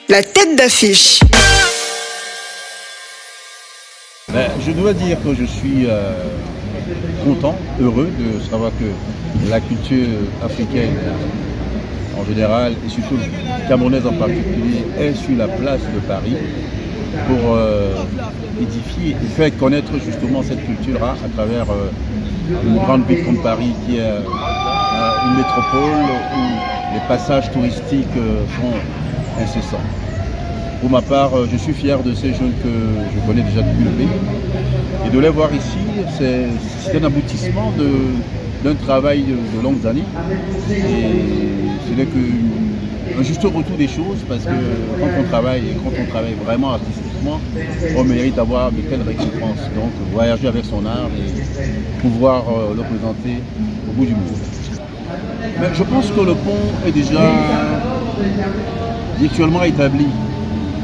La tête d'affiche. Je dois dire que je suis content, heureux de savoir que la culture africaine en général et surtout camerounaise en particulier est sur la place de Paris pour édifier et faire connaître justement cette culture à travers une grande ville comme Paris qui est une métropole où les passages touristiques sont incessants. Pour ma part, je suis fier de ces jeunes que je connais déjà depuis le pays. Et de les voir ici, c'est un aboutissement d'un travail de longues années. Et ce n'est qu'un juste retour des choses, parce que quand on travaille vraiment artistiquement, on mérite d'avoir de telles récompenses. Donc voyager avec son art et pouvoir le présenter au bout du monde. Mais je pense que le pont est déjà virtuellement établi.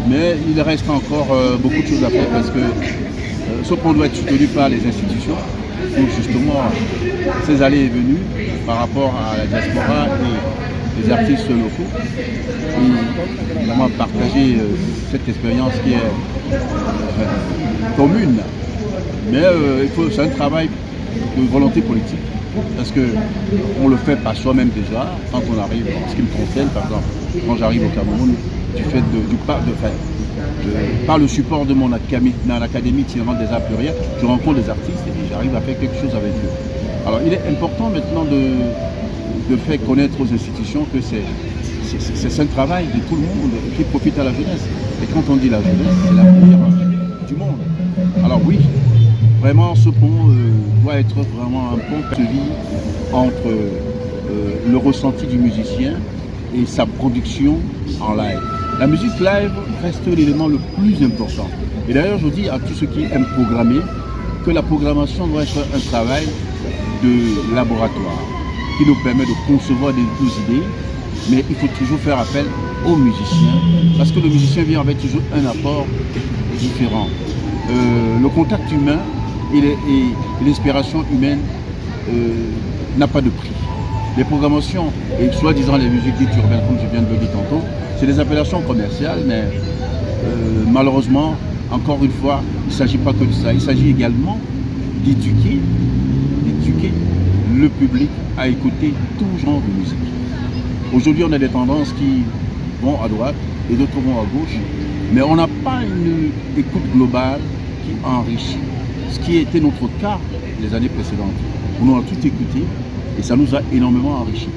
Mais il reste encore beaucoup de choses à faire parce que ce pont doit être soutenu par les institutions pour justement ces allées et venues par rapport à la diaspora et les artistes locaux et évidemment partager cette expérience qui est commune. Mais c'est un travail de volonté politique parce qu'on le fait par soi-même déjà quand on arrive, en ce qui me concerne par exemple, quand j'arrive au Cameroun, du fait par le support de mon académie itinérante des arts pluriels, je rencontre des artistes et j'arrive à faire quelque chose avec eux. Alors il est important maintenant de faire connaître aux institutions que c'est un travail de tout le monde qui profite à la jeunesse. Et quand on dit la jeunesse, c'est l'avenir du monde. Alors oui, vraiment ce pont doit être vraiment un pont de vie entre le ressenti du musicien et sa production en live. La musique live reste l'élément le plus important. Et d'ailleurs, je dis à tous ceux qui aiment programmer que la programmation doit être un travail de laboratoire qui nous permet de concevoir des idées, mais il faut toujours faire appel aux musiciens parce que le musicien vient avec toujours un apport différent. Le contact humain et l'inspiration humaine n'a pas de prix. Les programmations et soi-disant les musiques dites urbaines, comme je viens de le dire tantôt, c'est des appellations commerciales, mais malheureusement, encore une fois, il ne s'agit pas que de ça. Il s'agit également d'éduquer le public à écouter tout genre de musique. Aujourd'hui, on a des tendances qui vont à droite et d'autres vont à gauche, mais on n'a pas une écoute globale qui enrichit. Ce qui était notre cas les années précédentes. On a tout écouté et ça nous a énormément enrichi.